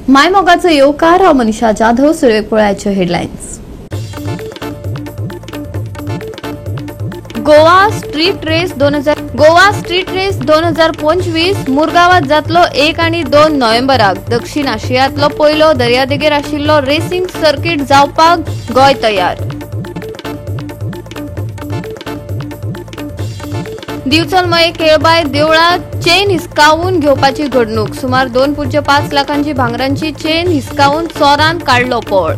मायमोगाचं येवकार हांव मनीषा जाधव. सुरवेपुळ्याचे हेडलायन्स. गोवा स्ट्रीट रेस 2025 मुरगांवात जातलो 1 आनी 2 नोव्हेंबराक. दक्षिण आशियांतलो पयलो दर्यादेगेर आशिल्लो रेसिंग सर्कीट जावपाक गोंय तयार. दिवचलमय खेळबाय देवळात चेन हिसकावून घेवपाची घडणूक. सुमार 2.5 लाखांची भांगरांची चेन हिसकावून चोरान काडलो पळ.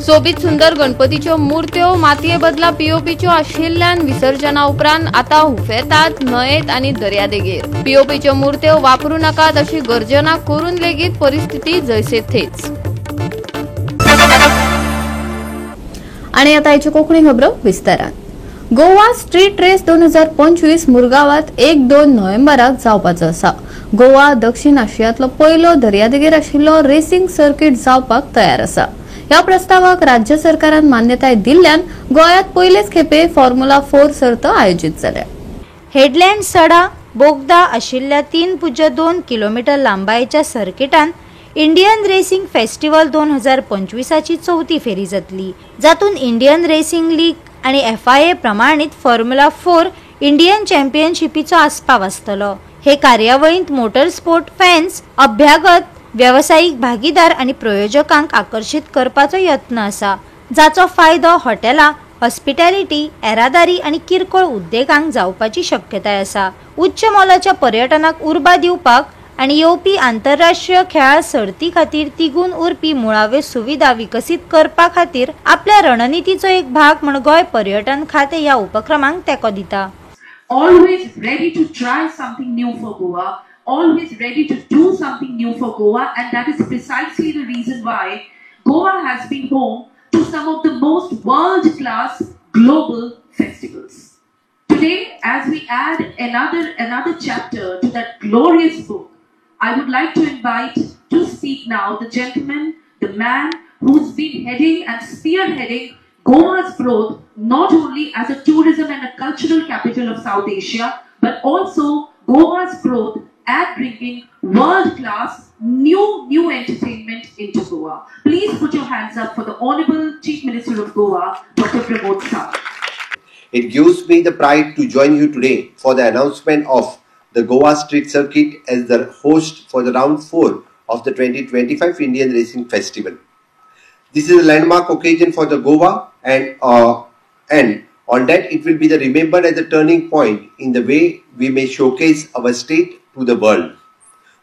सोबीत सुंदर गणपतीच्यो मुर्त्यो मातये बदला पीओपीच्यो आशिल्ल्यान विसर्जना उपरांत आतां हुफेतात न्हंयेत आनी दर्यादेगेर. पीओपीच्यो मुर्त्यो वापरू नाकात अशी गर्जना करून लेगीत परिस्थिती जैसे थेच. आणि आता याची कोंकणी खबरो विस्तारान. गोवा स्ट्रीट रेस 2025 मुरगांवात 1-2 नोव्हेंबराक जावपाचो आसा. गोवा दक्षिण आशियांतलो पयलो दर्यादेगेर आशिल्लो रेसिंग सर्कीट जावपाक तयार आसा. ह्या प्रस्तावाक राज्य सरकारान मान्यताय दिल्ल्यान गोंयांत पयलेच खेपे फॉर्म्युला 4 सर्त आयोजित जाल्या. हेडलँड सडा बोगदा आशिल्ल्या 3.2 किलोमीटर लांबायेच्या सर्किटान इंडियन रेसिंग फेस्टिवल 2025ची 4थी फेरी जातली. जातून इंडियन रेसिंग लीग आणि FIA प्रमाणित फॉर्म्युला 4 इंडियन चॅम्पियनशिपीचो आस्पाव आसतलो. हे कार्यावळींत मोटर स्पोर्ट फॅन्स, अभ्यागत, व्यावसायिक भागीदार आणि प्रयोजकांक आकर्षित करपाचो यत्न आसा, जाचो फायदो हॉटेलां, हॉस्पिटॅलिटी, येरादारी आणि किरकोळ उद्देगांक जावपाची शक्यताय आसा. उच्च मोलाच्या पर्यटनाक उर्बा दिवपाक आणि येवपी आंतरराष्ट्रीय खेळा सर्ती खातीर तिगून उरपी मुळाव्यो सुविधा विकसीत करपा खातीर आपल्या रणनीतीचो एक भाग म्हण गोंय पर्यटन खातें ह्या उपक्रमांक तेंको दिता. Always ready to try something new for Goa, always ready to do something new for Goa, and that is precisely the reason why Goa has been home to some of the most world-class global festivals. Today, as we add another chapter to that glorious book, I would like to invite to speak now the gentleman, the man who's been heading and spearheading Goa's growth not only as a tourism and a cultural capital of South Asia, but also Goa's growth at bringing world-class new entertainment into Goa. Please put your hands up for the Honorable Chief Minister of Goa, Dr. Pramod Sawant. It gives me the pride to join you today for the announcement of the Goa Street Circuit as the host for the round 4 of the 2025 Indian Racing Festival. This is a landmark occasion for the Goa and on that it will be remembered as a turning point in the way we may showcase our state to the world.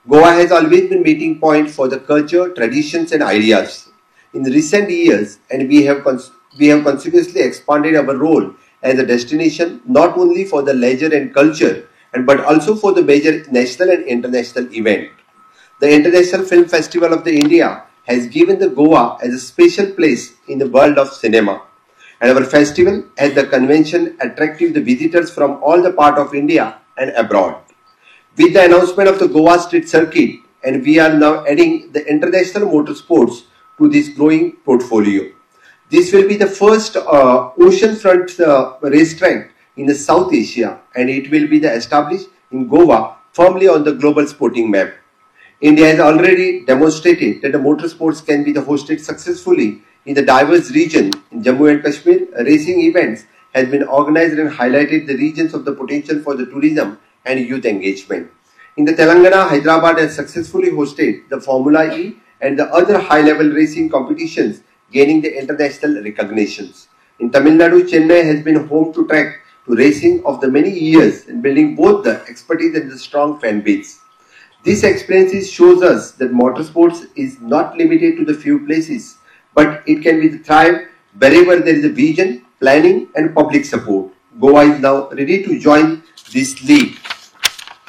Goa has always been meeting point for the culture, traditions and ideas. In recent years, and we have consequently expanded our role as a destination not only for the leisure and culture, but also for the major national and international event. The International Film Festival of the India has given the Goa as a special place in the world of cinema. And our festival as the convention attracting the visitors from all the part of India and abroad. With the announcement of the Goa Street Circuit, and we are now adding the international motorsports to this growing portfolio. This will be the first oceanfront racetrack in the South Asia, and it will be established in Goa firmly on the global sporting map. India has already demonstrated that the motorsports can be hosted successfully in the diverse region. In Jammu and Kashmir, racing events has been organized and highlighted the regions of the potential for the tourism and youth engagement. In the Telangana, Hyderabad has successfully hosted the Formula E and the other high-level racing competitions, gaining the international recognitions. In Tamil Nadu, Chennai has been home to track to racing of the many years and building both the expertise and the strong fan base. This experience shows us that motorsports is not limited to the few places, but it can be thrive wherever there is a vision, planning and public support. Goa is now ready to join this league.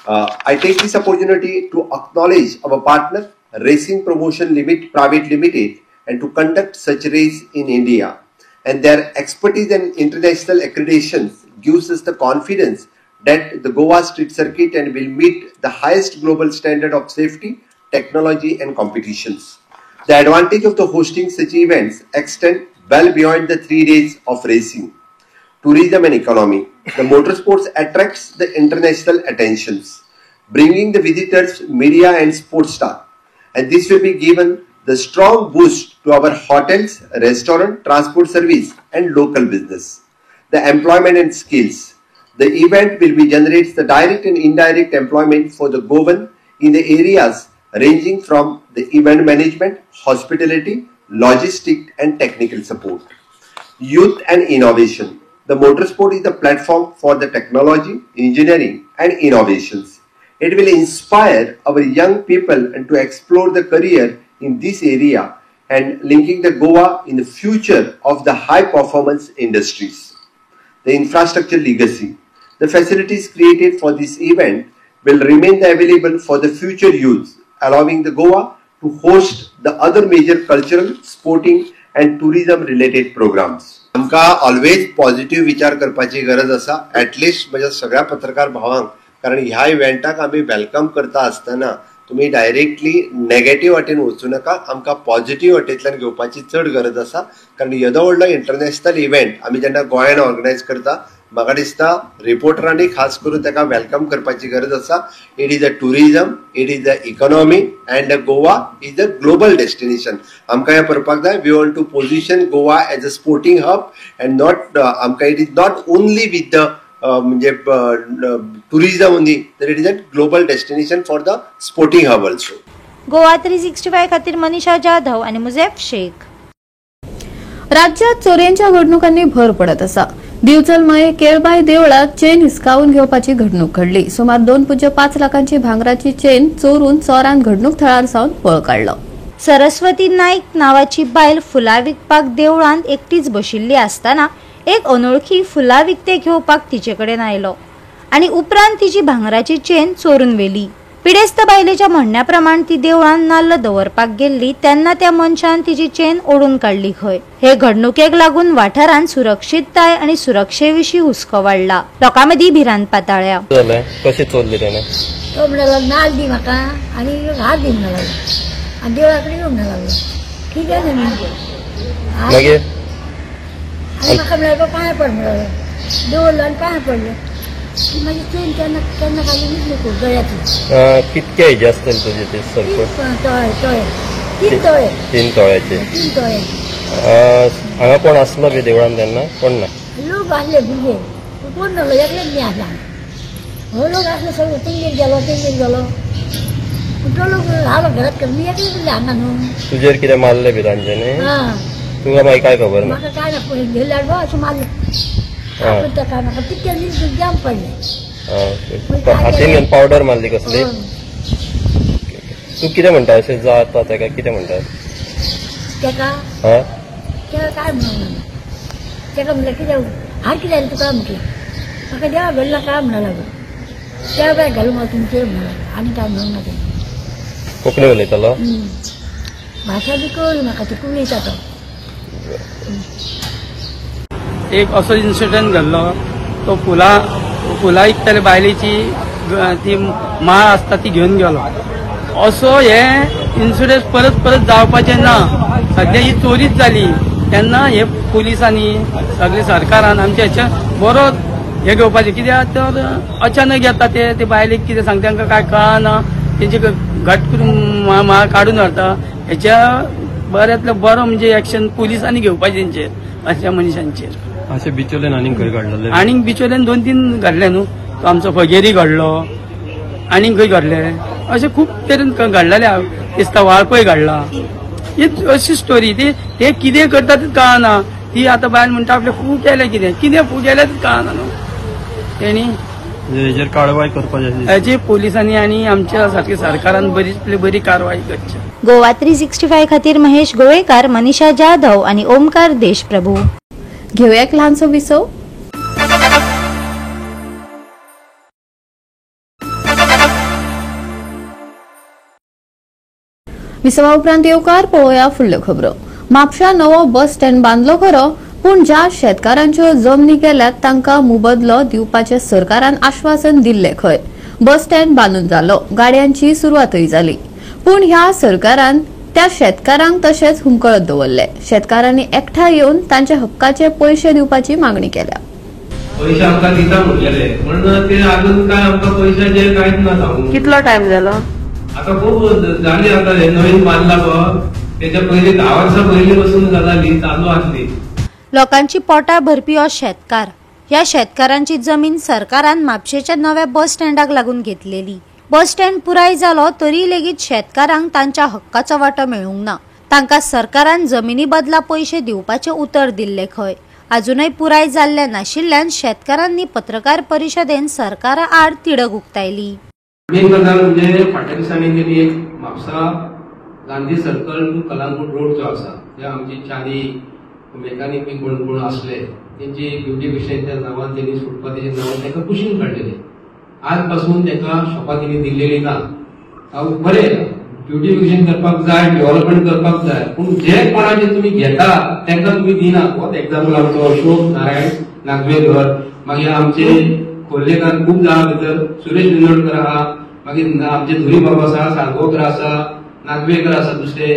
I take this opportunity to acknowledge our partner Racing Promotion Private Limited and to conduct such race in India. And their expertise and international accreditations gives us the confidence that the Goa Street Circuit and will meet the highest global standard of safety, technology and competitions. The advantage of the hosting such events extend well beyond the 3 days of racing. Tourism and economy. The motorsports attracts the international attentions. bringing the visitors, media and sports staff. And this will be given the strong boost to our hotels, restaurant, transport service and local business. The employment and skills. The event will be generates the direct and indirect employment for the Goan in the areas ranging from the event management, hospitality, logistics and technical support. Youth and innovation. The motorsport is the platform for the technology, engineering and innovations. It will inspire our young people and to explore the career in this area and linking the Goa in the future of the high performance industries. The infrastructure legacy. The facilities created for this event will remain available for the future youth, allowing the Goa to host the other major cultural, sporting and tourism related programs. आमका always positive विचार करपाची गरज आसा, at least माझ्या सगळ्या पत्रकार भावांक, कारण ह्या इव्हेंटाक आम्ही वेलकम करता आसतना तुम्ही डायरेक्टली नेगेटिव्ह वाटेन वचू नका. आमकां पॉझिटिव्ह वाटेंतल्यान घेवपाची चड गरज आसा, कारण येदो व्हडलो इंटरनॅशनल इव्हेंट आमी जेन्ना गोंयांत ऑर्गनायज करता, म्हाका दिसता रिपोर्टरांनी खास करून ताका वेलकम करपाची गरज आसा. It is a tourism, it is the economy and Goa is a global destination. आमकां हें करपाक जाय. We want to position Goa as a sporting hub and not आमकां it is not only with the म्हणजे टुरिजम ओनली, तर it is a global destination for the sporting hub also. Goa 365 खातीर मनीषा जाधव आणि मुझेफ शेख. राज्यात चोऱ्यांच्या घडणुकांनी भर पडत असा. दिवचलमय केळबाई देवळात चेन हिसकावून घेवपाची घडणूक घडली. सुमार 2.5 लाखांची भांगराची चेन चोरून चोरान घडणूक थळार सावन पळ काढलो. सरस्वती नाईक नावाची बायल फुलां विकपाक देवळांत एकटीच बशिल्ली आसतना एक अनोळखी फुलां विकते घेवपाक तिचे कडेन आयलो आणि उपरांत तिची भांगराची चेन चोरून व्हेली. पिडेस्त बायलेच्या म्हणण्याप्रमाण ती देवळान नाल्ल दवरपाक गेल्ली तेन्ना त्या मनशान तिची चेन ओडून काडली खंय. हे घडणुकेक लागून वाठारांत सुरक्षीतताय आणि सुरक्षेविशीं हुस्को वाडला. लोकांमदीं भिरांत पाताळ्या. कशें चोरले तेणे? तो म्हणलो नाल दी म्हाका आनी हात दी म्हणून लागलो आनी देवळा कडेन येवंक लागलो. ठीक आहे ना मागीर आनी म्हाका म्हणल्यार पांय पड म्हणलो. देवळलो आनी पांय पडले. ती माझी चेन केन्ना केन्ना काडली न्ही गळ्याची. कितके हेजे आसतले तुजे ते सरपंच? 3 तोळे. 3 तोळ्याचे. 3 तोळे. हांगा कोण आसलो बी देवळान तेन्ना? कोण ना? लोक आसले भुरगे, कोण नासलो, एकलेच मी आसला. हो लोक आसले सगळे तेंगेर गेलो. तो लोक हांव घरात मी एकलेच उरले हांगा न्हू. तुजेर कितें मारले बी तांच्यानी? तुका मागीर काय खबर ना? म्हाका काय ना, पळय गेल्यार गो अशें मारलें. ताका म्हाका तितके दीस जाम पडले. हातीन घेवन पावडर मारली कसली? तू कितें म्हणटा अशें जाता ताका कितें म्हणटा? ताका काय म्हणून ताका म्हणलें कितें हार कितें जालें तुका म्हटलें. म्हाका देवा घडला काय म्हणूंक लागलो. देवा काय घालूं म्हाका तुमचेर म्हणून आनी काय म्हणूंक ना तें. कोंकणी उलयतालो? भाशा बी कळ्ळी म्हाका, ती उलयता तो. एक असो इन्सिडंट घडलो. तो फुलां विकताले बायलेची ती माळ आसता ती घेवन गेलो. असो हे इन्सिडंट परत परत जावपाचे ना. सध्या ही चोरीच जाली तेन्ना हे पुलिसांनी सगळे सरकारान आमच्या हेचे बरो हे घेवपाचे. कित्याक तर अचानक येता ते बायलेक कितें सांगता तांकां काय कळना. तेंचे घट करून माळ काडून व्हरता. हेच्या बऱ्यांतलो बरो म्हणजे एक्शन पुलिसांनी घेवपाचें तेंचेर, अशा मनशांचेर. अशें बिचोलेन आनीक खंय घडलें? आनीक बिचोलेन 2-3 घडले न्हू. तो आमचो फगेरी घडलो, आनीक खंय घडले, अशें खूब तरेन घडलेले. दिसता वाळपय घडला. ही अशी स्टोरी. ते कितें करता तें कळना. ती आतां बायल म्हणटा आपलें फू केलें, कितें फू केलें तें कळना न्हू. तेणी हेजेर कारवाय करपाची. हेची पुलिसांनी आनी आमच्या सारकी सरकारान बरी कारवाय करची. गोवा 365 खातीर महेश गोवेकार, मनीषा जाधव आणि ओमकार देशप्रभू. घेऊया एक लहानसो विसव. विसवा उपरांत येवकार पळोवया फुडल्यो खबरो. म्हापशा नवो बस स्टँड बांदलो खरो, पूण ज्या शेतकारांच्यो जमनी गेल्यात तांकां मोबदलो दिवपाचें सरकारान आश्वासन दिल्लें खंय. बस स्टँड बांदून जालो, गाडयांची सुरवातय जाली, पूण ह्या सरकारान त्या शेतकारांक तशेंच हुमकळत दवरले. शेतकारांनी एकठांय येवन तांच्या हक्काचे पैसे दिवपाची मागणी केल्या. पैसे आमकां दिता म्हणलेले पण ते अजून काय आमकां पैशाचे कांयच ना सांगू. कितलो टाइम जालो? आता खूप झाली. आता हे नवीन बांधला गो त्याच्या पहिले 10 वर्सां पयलीं पासून जाताली चालू आसली. लोकांची पोटां भरपी हो शेतकार. ह्या शेतकारांची जमीन सरकारान म्हापशेच्या नव्या बस स्टँडाक लागून घेतलेली. बस स्टँड पुराय जालो तरी लेगीत शेतकारांक तांच्या हक्काचो वांटो मेळूंक ना. तांकां सरकारान जमिनी बदला पैसे दिवपाचे उतर दिल्ले खंय. अजूनय पुराय जाल्ले नाशिल्ल्यान शेतकारांनी पत्रकार परिशदेन सरकारा आड तिडक उक्तायली. मेन गजाल म्हणजे फाटल्या दिसांनी गेली एक Mapusa Gandhi circle to Calangute road जो आसा जे आमची चारी मेकॅनिक बी कोण असले त्यांची ब्युटिफिकेशनच्या नांवान त्यांनी सुटपातीच्या नांवान ताका कुशीन काडलेले. आज पासून ताका शॉपां त्यांनी दिल्लेली ना. बरें ब्युटिफिकेशन करपाक जाय, डेव्हलपमेंट करपाक जाय, पूण जे कोणाचे तुम्ही घेता तांकां तुम्ही दिना. फॉर एक्झाम्पल आमचो अशोक नारायण नागवेकर, मागीर आमचे खोर्लेकार खूप जागा भितर सुरेश निंदोडकर आहा, मागीर आमचे धुरी बाबा आसा, साळगांवकर आसा, नागवेकर आसा दुसरे.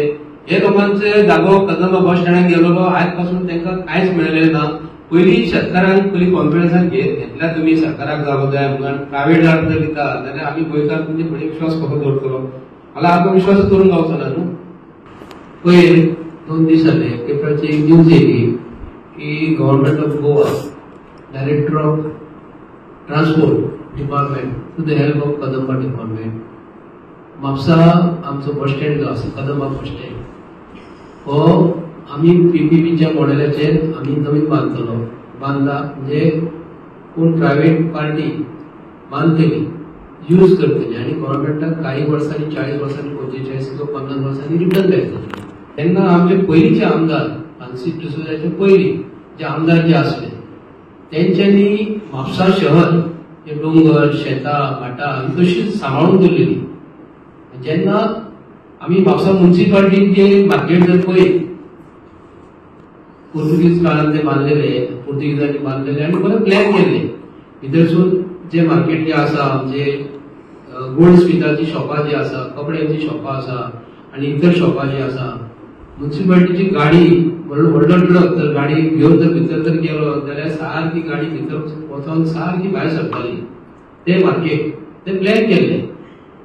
हे लोकांचे जागो कदंबा बस स्टँडाक गेलो आज पासून तांकां कांयच मेळलेलें ना. पयलीं शेतकारांक पयलीं कॉन्फिडन्सान घेतल्यार तुमी सरकाराक जागो जाय म्हणून प्रायव्हेट जर दिता जाल्यार आमी गोंयकार तुमचे फुडें विश्वास कसो दवरतलो. मला आत्मविश्वास करून गावचो ना न्हू. पयर 2 दीस जाले पेपराची एक न्यूज येयली की government of Goa director of transport department to the help of Kadamba department Mapusa आमचो बस स्टँड जो आसा कदंबा बस स्टँड हो आमी पीपीपीच्या मॉडेलाचेर आमी नवीन बांधला. म्हणजे कोण प्रायव्हेट पार्टी बांधतली यूज करतली आणि गव्हर्नमेंटाक काही वर्सांनी 40 वर्सांनी 45 किंवा 50 वर्सांनी रिटर्न बॅक करतली. तेन्ना आमचे पयलींचे आमदार फ्रांसीस डिसोजाचे पयलीं जे आमदार जे आसले तेंच्यांनी म्हापसा शहर हे डोंगर शेतां भाटां तशीच सांबाळून दवरलेली. जेन्ना आमी म्हापसा म्युनिसिपालिटीक जे मार्केट जर पळयत पोर्तुगीज काळान ते बांधलेले, पोर्तुगीजांनी बांधलेले आनी बरें प्लॅन केल्ले. भितरसून जे मार्केट जे आसा म्हणजे गोल्ड स्मिथाची शॉपां जी आसा, कपड्यांची शॉपां आसा आनी इतर शॉपां जी आसा, म्युनिसिपालिटीची गाडी व्हडलो ट्रक जर गाडी घेवन जर भितर जर गेलो जाल्यार सारकी गाडी भितर वचोन सारकी भायर सरताली. ते मार्केट ते प्लॅन केल्ले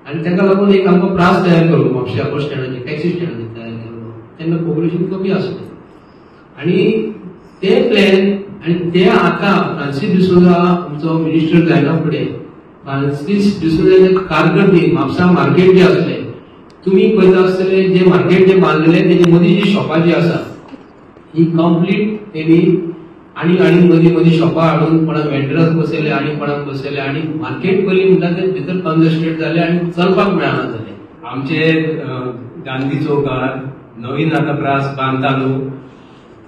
आनी ताका लागून एक आमकां प्रास तयार केलो म्हापशा बस स्टँडाची टॅक्सी स्टँडाची तयार केलो. तेन्ना पॉप्युलेशन कमी आसलें आनी ते प्लॅन आनी ते आतां फ्रांसीस डिसोजा आमचो मिनिस्टर जायना फुडें फ्रांसीस डिसोजाचे कारकिर्दी म्हापसा मार्केट जे आसले तुम्ही पळयता आसतले जे मार्केट जे बांधलेले तेजे मदीं जी शॉपां जी आसा ही कंप्लीट तेणी आनी मदीं शॉपां हाडून कोणाक वेंडर्स बसयले आनी कोणाक बसयले आनी मार्केट पयलीं म्हणटा ते भितर कंजस्टेड जाले आनी चलपाक मेळना जाले. आमचे गांधी चौकार नवीन आतां प्रास बांदता न्हू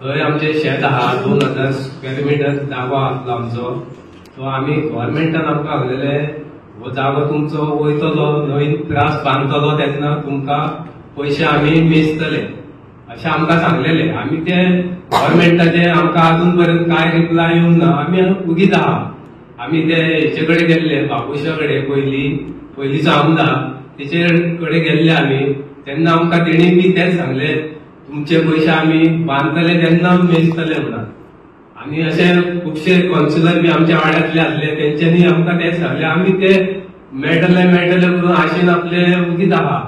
थंय आमचे शेत आहा 2000 स्क्वेअर मिटर जागो आसलो आमचो. तो आमी गव्हर्नमेंटान आमकां सांगलेले हो जागो तुमचो वयतलो नवीन प्रास बांदतलो तेन्ना तुमकां पयशे आमी मेजतले अशें आमकां सांगलेले. आमी ते गव्हर्नमेंटाचे आमकां अजून पर्यंत काय रिप्लाय येवंक ना. आमी उगीच आहा. आमी ते हेचे कडेन गेल्ले बाबुशा कडेन पयलींचो आमदार तेचे कडेन गेल्ले आमी. तेन्ना आमकां तेणी बी तेच सांगले तुमचे पयशे आमी बांदतले तेन्ना मेजतले म्हणून. आनी अशे खुबशे कावन्सिलर बी आमच्या वाड्यांतले आसले तेंच्यांनी आमकां तेच सांगले. आमी ते मेळटले म्हणून आशेन आपले उगीच आहा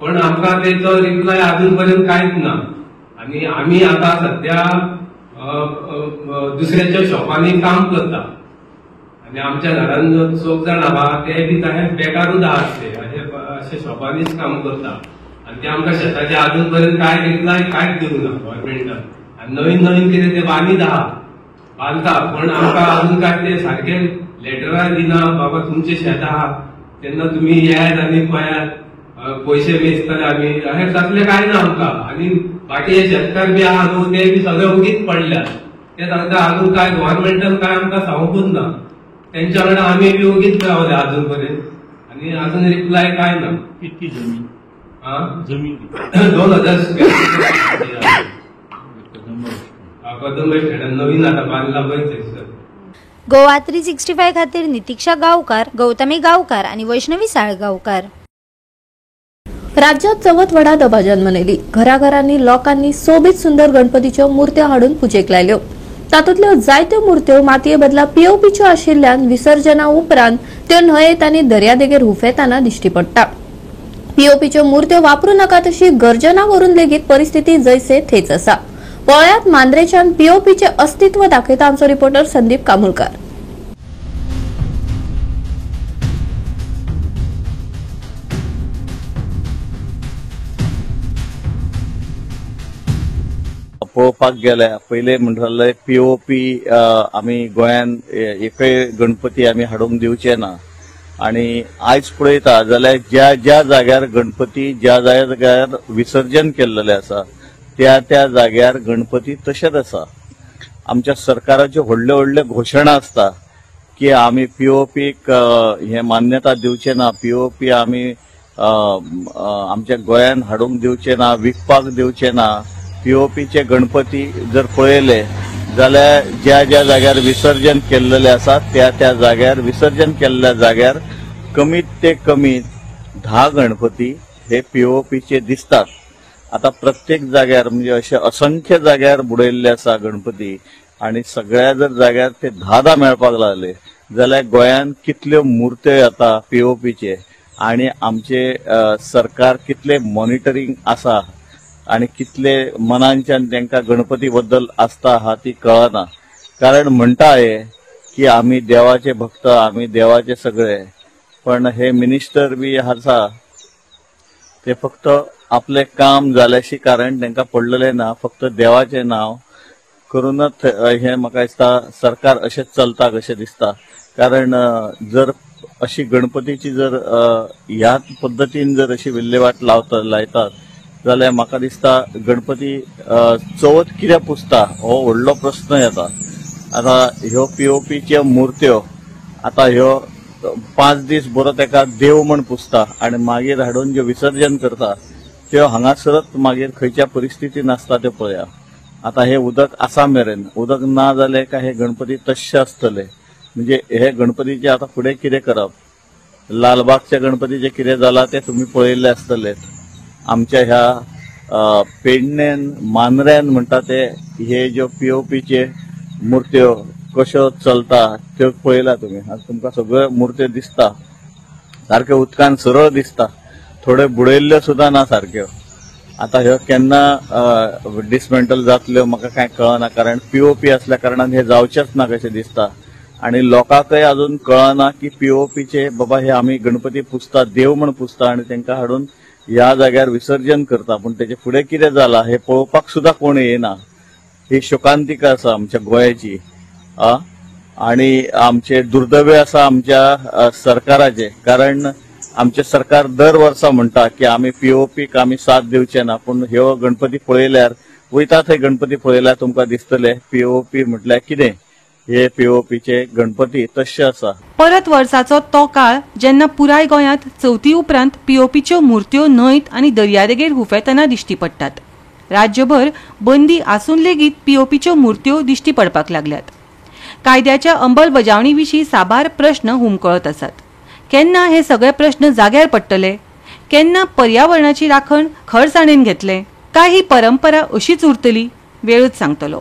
पण आमकां तेचो रिप्लाय अजून पर्यंत कांयच ना. आनी आमी आतां सध्या दुसऱ्याच्या शॉपांनी काम करता आनी आमच्या घरान 4 जाण आहा ते बी बेकारूच आहात अशे शॉपांनीच काम करता आनी ते आमकां शेताचे अजून पर्यंत काय रिप्लाय कांयच दिवंक ना गव्हर्नमेंटान. आनी नवीन कितें ते बांदीत आहा बांदता पण आमकां अजून काय ते सारखे लेटरां दिना बाबा तुमचे शेत आहा तेन्ना तुमी येयात आनी पळयात पयशे मेजतले आमी अशें तसलें कांय ना आमकां. आनी बाकीचे शेतकार बी आहा न्हू ते बी सगळे उगीच पडल्यात. ते सांगता अजून काय गव्हर्नमेंटान काय आमकां सांगूंकच ना. तेंच्या वांगडा आमी बी उगीच रावले अजून पर्यंत आनी अजून रिप्लाय काय ना. कितकी जमीन 2000 स्क्वेअर कदंबा स्टँडान नवीन आतां बांदला पळय थंयसर. गोवा 365 खातीर नितीक्षा गांवकार, गौतमी गांवकार आणि वैष्णवी साळगांवकार. राज्यात चवथ व्हडा दबाज्यान मनयली. घराघरांनी लोकांनी सोबीत सुंदर गणपतीच्यो मुर्त्यो हाडून पुजेक लायल्यो. तातूंतल्यो जायत्यो मुर्त्यो मातये बदला पीओपीच्यो आशिल्ल्यान विसर्जना उपरांत त्यो न्हंयेत आनी दर्यादेगेर हुफेताना दिश्टी पडटा. पीओपीच्यो मुर्त्यो वापरूं नाकात अशी गर्जना वरून लेगीत परिस्थिती जैसे थेच आसा. पळयात मांद्रेच्यान पीओपीचे अस्तित्व दाखयता आमचो रिपोर्टर संदीप कामुलकार. पळोवपाक गेल्यार पयले म्हणटाले पीओपी आमी गोंयान एकय गणपती आमी हाडूंक दिवचे ना आणि आयज पळयता जाल्यार ज्या ज्या जाग्यार गणपती ज्या ज्या जाग्यार विसर्जन केल्लेले आसा त्या जाग्यार गणपती तशेच आसा. आमच्या सरकाराच्यो व्हडल्यो व्हडल्यो घोशणा आसता की आमी पीओपीक हे मान्यता दिवचे ना, पीओपी आमी आमच्या गोंयान हाडूंक दिवचे ना, विकपाक दिवचे ना. पीओपीचे गणपती जर पळयले जाल्यार ज्या ज्या जाग्यार विसर्जन केल्लेले आसा त्या जाग्यार विसर्जन केल्ल्या जाग्यार कमीत ते कमी 10 गणपती हे पीओपीचे दिसतात. आता प्रत्येक जाग्यार म्हणजे अशे असंख्य जाग्यार बुडयल्ले आसा गणपती आणि सगळ्या जर जाग्यार ते 10 मेळपाक लागले जाल्यार गोंयान कितल्यो मुर्त्यो येता पीओपीचे आणि आमचे सरकार कितले मॉनिटरिंग आसा आणि कितले मनांच्यान तांकां गणपती बद्दल आस्था आहा ती कळना. कारण म्हणटा हे की आमी देवाचे भक्त, आमी देवाचे सगळे, पण हे मिनिस्टर बी आसा ते फक्त आपले काम जाल्याशी कारण तांकां पडलेले ना, फक्त देवाचे नाव करूनच हे म्हाका दिसता सरकार अशेंच चलता कशें दिसता. कारण जर अशी गणपतीची जर ह्याच पद्दतीन जर अशी विल्हेवाट लायतात जाल्यार म्हाका दिसता गणपती चवथ कितें पुजता हो व्हडलो प्रश्न येता. आता ह्यो पीओपीच्यो मुर्त्यो आता ह्यो 5 दीस बरो तेका देव म्हण पुजता आणि मागीर हाडून ज्यो विसर्जन करता त्यो हांगासरच मागीर खंयच्या परिस्थितीन आसता त्यो पळया. आता हे उदक आसा मेरेन उदक ना जालें काय हे गणपती तशे आसतले. म्हणजे हे गणपतीचे आता फुडें कितें करप? लालबागच्या गणपतीचे कितें जाला ते तुमी पळयल्ले आसतले. आमच्या ह्या पेडणेन मांद्र्यान म्हणटा ते हे ज्यो पीओपीचे मुर्त्यो कश्यो चलता त्यो पळयला तुमी. आज तुमकां सगळ्यो मुर्त्यो दिसता सारक्यो उदकान सरळ दिसता, थोड्यो बुडयल्ल्यो सुद्धा ना सारक्यो. आता ह्यो केन्ना डिसमेंटल जातल्यो म्हाका कांय कळना, कारण पीओपी असल्या कारणान हे जावचेच ना कशें दिसता. आणि लोकांकय अजून कळना की पीओपीचे बाबा हे आमी गणपती पुजता, देव म्हण पुजता आणि तांकां हाडून ह्या जाग्यार विसर्जन करता, पण तेचे फुडें कितें जाला हे पळोवपाक सुद्धा कोण येना. ही शोकांतिका आसा आमच्या गोंयाची आणि आमचे दुर्दैव आसा आमच्या सरकाराचे. कारण आमचे सरकार दर वर्सा म्हणटा की आमी पीओपीक आमी साथ दिवचे ना, पण ह्यो गणपती पळयल्यार वयता थंय गणपती पळयल्यार तुमकां दिसतले पीओपी म्हटल्यार कितें. हे पीओपीचे गणपती तशे आसा. परत वर्साचो तो काळ जेन्ना पुराय गोंयांत चवथी उपरांत पीओपीच्यो मुर्त्यो न्हंयत आनी दर्यादेगेर हुफेतना दिश्टी पडटात. राज्यभर बंदी आसून लेगीत पीओपीच्यो मुर्त्यो दिश्टी पडपाक लागल्यात. कायद्याच्या अंमलबजावणी विशीं साबार प्रश्न हुमकळत आसात. केन्ना हे सगळे प्रश्न जाग्यार पडटले? केन्ना पर्यावरणाची राखण खरसाणेन घेतले? काय ही परंपरा अशीच उरतली? वेळच सांगतलो.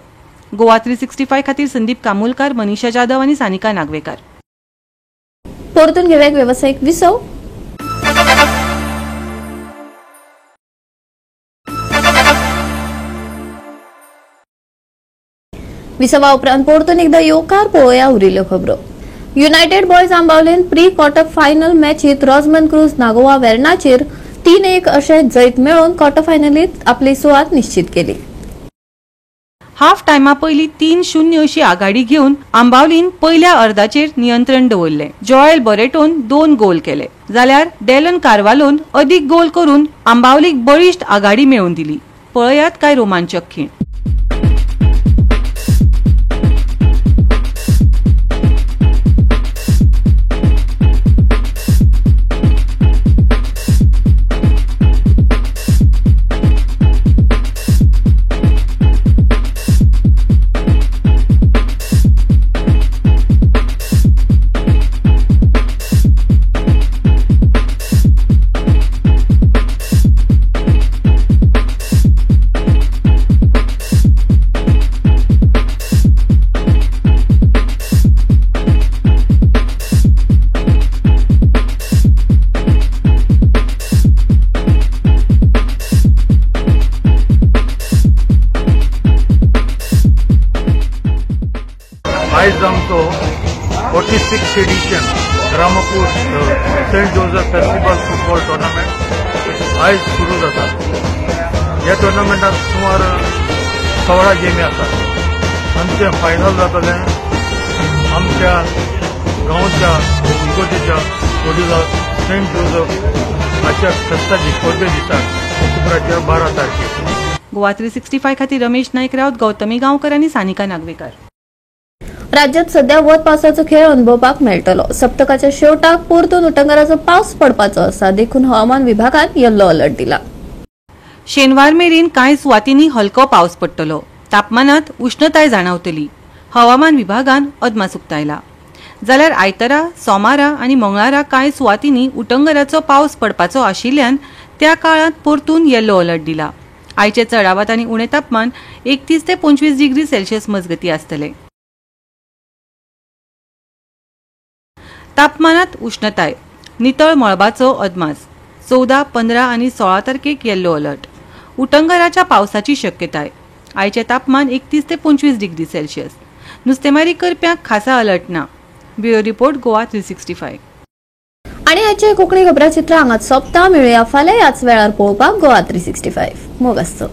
गोवा 365 खातीर संदीप कामुलकार, मनीषा जाधव आणि सानिका नागवेकर. परतून घेऊया व्यावसायिक विसव. विसवा उपरांत परतून एकदा येवकार पळोवया उरिल्ल्यो खबरो. युनायटेड बॉयज आंबावलेन प्री क्वार्टर फायनल मॅचीत रॉजमन क्रूज नागोवा वेर्नाचेर 3-1 अशें जैत मेळोवन क्वार्टर फायनलीत आपली सुवात निश्चित केली. हाफ टायमा पयली 3-0 अशी आघाडी घेवन आंबावलीन पयल्या अर्धाचेर नियंत्रण दवरले. जोएल बरेटोन 2 गोल केले जाल्यार डेलन कार्वालोन अदीक गोल करून आंबावलीक बळिश्ट आघाडी मेळोवन दिली. पळयात काय रोमांचक खीण. क्लोजर फेस्टिवल फुटबॉल टुर्नामेंट आयज सुरू जाता. ह्या टुर्नामेंटात सुमार 16 गेमी आसात. आमचे फायनल जातले आमच्या गांवच्या इगोजेच्या वडिला सेंट जोझफ हाच्या फेस्ताची परबे दिसाक ऑक्टोबराच्या 12 तारखेक. गोवा 365 खातीर रमेश नायक रावत, गौतमी गांवकर आनी सानिका नागवेकर. राज्यात सध्या वत पावसाचो खेळ अनुभवपाक मेळटलो. सप्तकाच्या शेवटाक परतून उटंगराचो पावस पडपाचो आसा. देखून हवामान विभागान येल्लो अलर्ट दिला. शेनवार मेरेन कांय सुवातींनी हलको पावस पडटलो. तापमानात उष्णताय जाणवतली. हवामान विभागान अदमास उक्तायला. जाल्यार आयतारा, सोमारा आनी मंगळारा कांय सुवातींनी उटंगराचो पावस पडपाचो आशिल्ल्यान त्या काळात परतून येल्लो अलर्ट दिला. आयचे चडावत आनी उणे तापमान 31 ते 25 डिग्री सेल्सियस मजगती आसतले. तापमानात उष्णताय, नितळ मळबाचो अदमास. 14, 15 आनी 16 तारखेक येल्लो अलर्ट. उटंगराच्या पावसाची शक्यताय. आयचे तापमान 31 ते 25 डिग्री सेल्सियस. नुस्तेमारी करप्यांक खासा अलर्ट ना. Bureau report, Goa 365. आणि आजचे कोंकणी खबराचित्र हांगाच सोंपता. मेळुया फाल्यां ह्याच वेळार पळोवपाक गोवा 365. मोग आसचो.